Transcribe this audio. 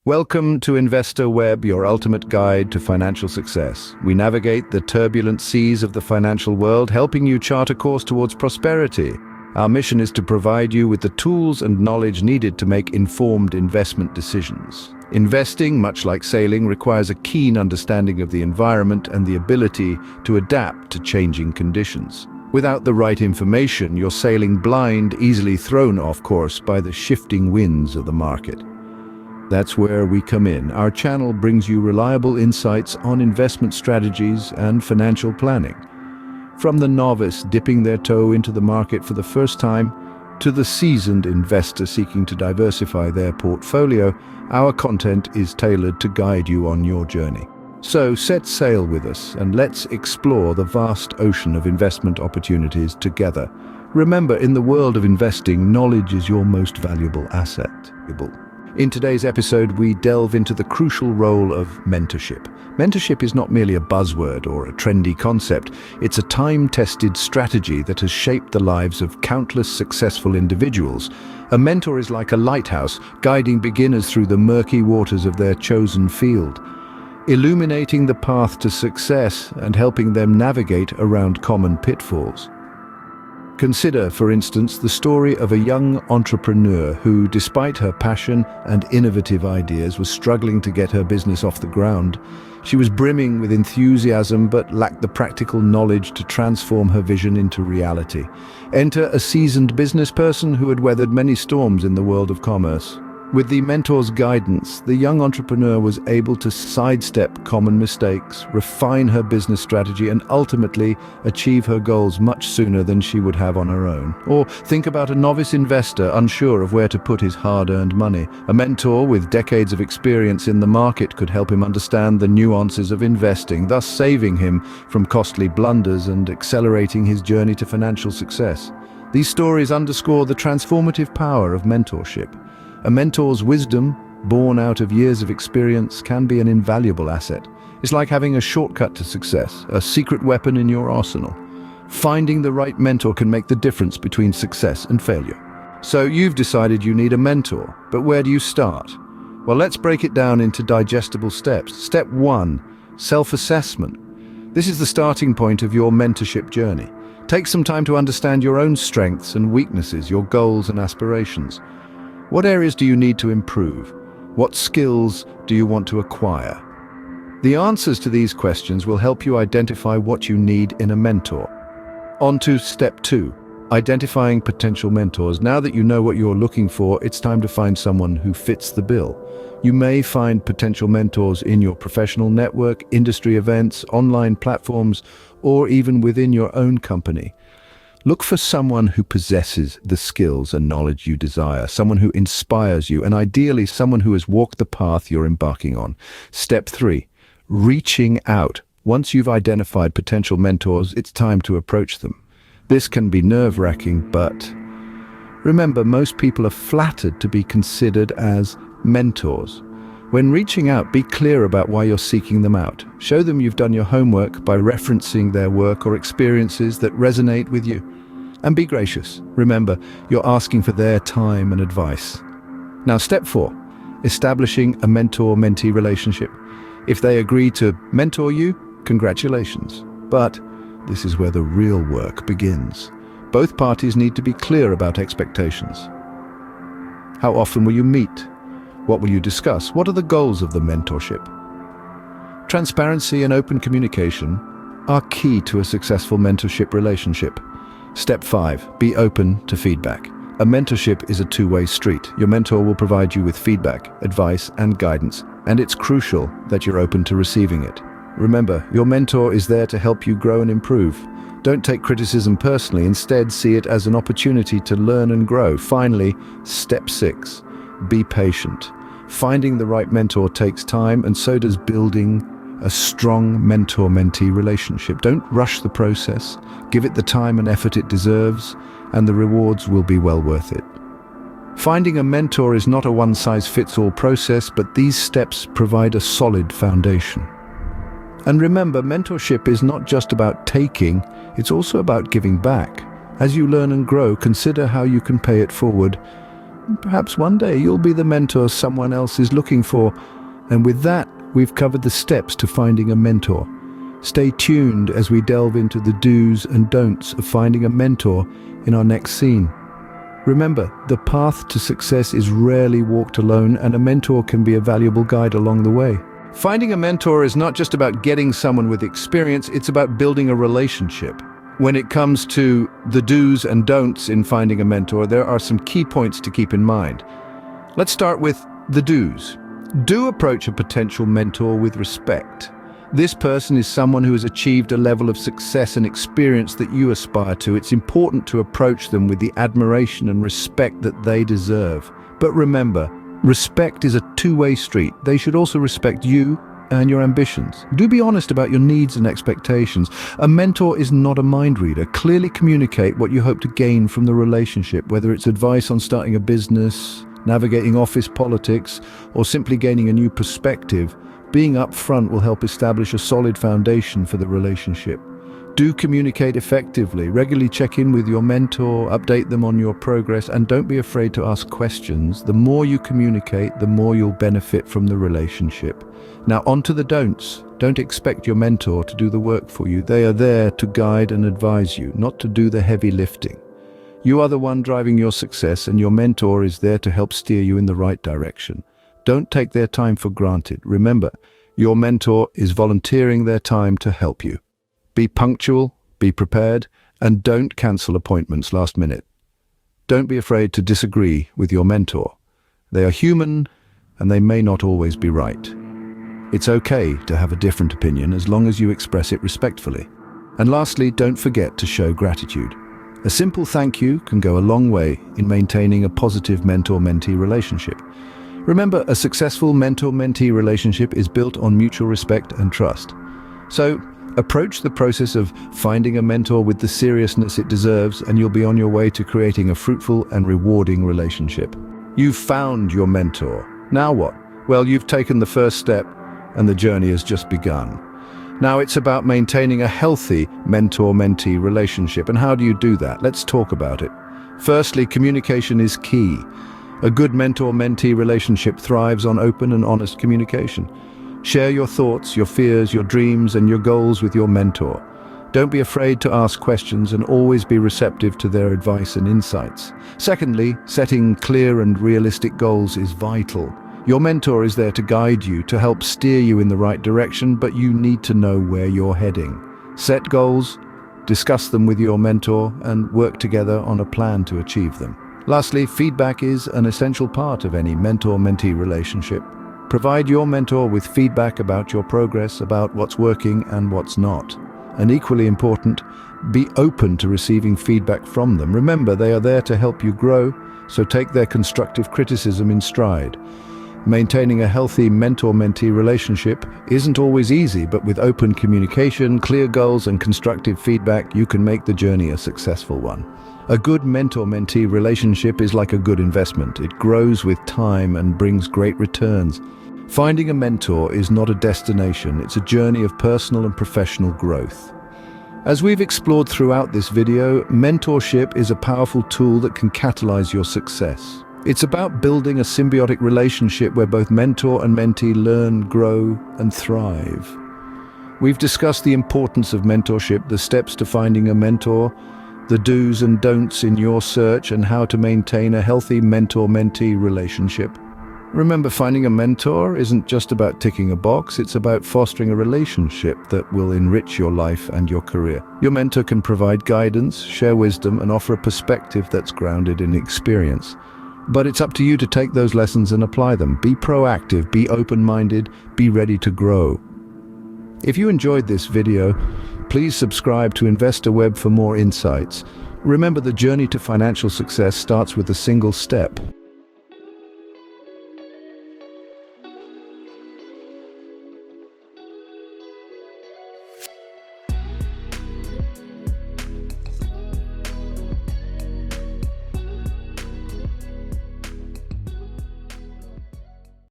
Welcome to Investor Web, your ultimate guide to financial success. We navigate the turbulent seas of the financial world, helping you chart a course towards prosperity. Our mission is to provide you with the tools and knowledge needed to make informed investment decisions. Investing, much like sailing, requires a keen understanding of the environment and the ability to adapt to changing conditions. Without the right information, you're sailing blind, easily thrown off course by the shifting winds of the market. That's where we come in. Our channel brings you reliable insights on investment strategies and financial planning. From the novice dipping their toe into the market for the first time to the seasoned investor seeking to diversify their portfolio, our content is tailored to guide you on your journey. So set sail with us and let's explore the vast ocean of investment opportunities together. Remember, in the world of investing, knowledge is your most valuable asset. In today's episode, we delve into the crucial role of mentorship. Mentorship is not merely a buzzword or a trendy concept. It's a time-tested strategy that has shaped the lives of countless successful individuals. A mentor is like a lighthouse, guiding beginners through the murky waters of their chosen field, illuminating the path to success and helping them navigate around common pitfalls. Consider, for instance, the story of a young entrepreneur who, despite her passion and innovative ideas, was struggling to get her business off the ground. She was brimming with enthusiasm but lacked the practical knowledge to transform her vision into reality. Enter a seasoned business person who had weathered many storms in the world of commerce. With the mentor's guidance, the young entrepreneur was able to sidestep common mistakes, refine her business strategy, and ultimately achieve her goals much sooner than she would have on her own. Or think about a novice investor unsure of where to put his hard-earned money. A mentor with decades of experience in the market could help him understand the nuances of investing, thus saving him from costly blunders and accelerating his journey to financial success. These stories underscore the transformative power of mentorship. A mentor's wisdom, born out of years of experience, can be an invaluable asset. It's like having a shortcut to success, a secret weapon in your arsenal. Finding the right mentor can make the difference between success and failure. So you've decided you need a mentor, but where do you start? Well, let's break it down into digestible steps. Step 1, self-assessment. This is the starting point of your mentorship journey. Take some time to understand your own strengths and weaknesses, your goals and aspirations. What areas do you need to improve? What skills do you want to acquire? The answers to these questions will help you identify what you need in a mentor. On to step 2, identifying potential mentors. Now that you know what you're looking for, it's time to find someone who fits the bill. You may find potential mentors in your professional network, industry events, online platforms, or even within your own company. Look for someone who possesses the skills and knowledge you desire, someone who inspires you, and ideally someone who has walked the path you're embarking on. Step 3, reaching out. Once you've identified potential mentors, it's time to approach them. This can be nerve-wracking, but remember, most people are flattered to be considered as mentors. When reaching out, be clear about why you're seeking them out. Show them you've done your homework by referencing their work or experiences that resonate with you. And be gracious. Remember, you're asking for their time and advice. Now, step 4, establishing a mentor-mentee relationship. If they agree to mentor you, congratulations. But this is where the real work begins. Both parties need to be clear about expectations. How often will you meet? What will you discuss? What are the goals of the mentorship? Transparency and open communication are key to a successful mentorship relationship. Step 5, be open to feedback. A mentorship is a two-way street. Your mentor will provide you with feedback, advice, and guidance, and it's crucial that you're open to receiving it. Remember, your mentor is there to help you grow and improve. Don't take criticism personally. Instead, see it as an opportunity to learn and grow. Finally, step 6, be patient. Finding the right mentor takes time, and so does building a strong mentor-mentee relationship. Don't rush the process. Give it the time and effort it deserves, and the rewards will be well worth it. Finding a mentor is not a one-size-fits-all process, but these steps provide a solid foundation. And remember, mentorship is not just about taking, it's also about giving back. As you learn and grow, consider how you can pay it forward. Perhaps one day you'll be the mentor someone else is looking for. And with that, we've covered the steps to finding a mentor. Stay tuned as we delve into the do's and don'ts of finding a mentor in our next scene. Remember, the path to success is rarely walked alone, and a mentor can be a valuable guide along the way. Finding a mentor is not just about getting someone with experience, it's about building a relationship. When it comes to the do's and don'ts in finding a mentor, there are some key points to keep in mind. Let's start with the do's. Do approach a potential mentor with respect. This person is someone who has achieved a level of success and experience that you aspire to. It's important to approach them with the admiration and respect that they deserve. But remember, respect is a two-way street. They should also respect you and your ambitions. Do be honest about your needs and expectations. A mentor is not a mind reader. Clearly communicate what you hope to gain from the relationship, whether it's advice on starting a business, navigating office politics, or simply gaining a new perspective. Being upfront will help establish a solid foundation for the relationship. Do communicate effectively. Regularly check in with your mentor, update them on your progress, and don't be afraid to ask questions. The more you communicate, the more you'll benefit from the relationship. Now, on to the don'ts. Don't expect your mentor to do the work for you. They are there to guide and advise you, not to do the heavy lifting. You are the one driving your success, and your mentor is there to help steer you in the right direction. Don't take their time for granted. Remember, your mentor is volunteering their time to help you. Be punctual, be prepared, and don't cancel appointments last minute. Don't be afraid to disagree with your mentor. They are human, and they may not always be right. It's okay to have a different opinion as long as you express it respectfully. And lastly, don't forget to show gratitude. A simple thank you can go a long way in maintaining a positive mentor-mentee relationship. Remember, a successful mentor-mentee relationship is built on mutual respect and trust. So, approach the process of finding a mentor with the seriousness it deserves, and you'll be on your way to creating a fruitful and rewarding relationship. You've found your mentor. Now what? Well, you've taken the first step, and the journey has just begun. Now it's about maintaining a healthy mentor-mentee relationship. And how do you do that? Let's talk about it. Firstly, communication is key. A good mentor-mentee relationship thrives on open and honest communication. Share your thoughts, your fears, your dreams, and your goals with your mentor. Don't be afraid to ask questions and always be receptive to their advice and insights. Secondly, setting clear and realistic goals is vital. Your mentor is there to guide you, to help steer you in the right direction, but you need to know where you're heading. Set goals, discuss them with your mentor, and work together on a plan to achieve them. Lastly, feedback is an essential part of any mentor-mentee relationship. Provide your mentor with feedback about your progress, about what's working and what's not. And equally important, be open to receiving feedback from them. Remember, they are there to help you grow, so take their constructive criticism in stride. Maintaining a healthy mentor-mentee relationship isn't always easy, but with open communication, clear goals, and constructive feedback, you can make the journey a successful one. A good mentor-mentee relationship is like a good investment. It grows with time and brings great returns. Finding a mentor is not a destination, it's a journey of personal and professional growth. As we've explored throughout this video, mentorship is a powerful tool that can catalyze your success. It's about building a symbiotic relationship where both mentor and mentee learn, grow, and thrive. We've discussed the importance of mentorship, the steps to finding a mentor, the do's and don'ts in your search, and how to maintain a healthy mentor-mentee relationship. Remember, finding a mentor isn't just about ticking a box, it's about fostering a relationship that will enrich your life and your career. Your mentor can provide guidance, share wisdom, and offer a perspective that's grounded in experience. But it's up to you to take those lessons and apply them. Be proactive, be open-minded, be ready to grow. If you enjoyed this video, please subscribe to Investor Web for more insights. Remember, the journey to financial success starts with a single step.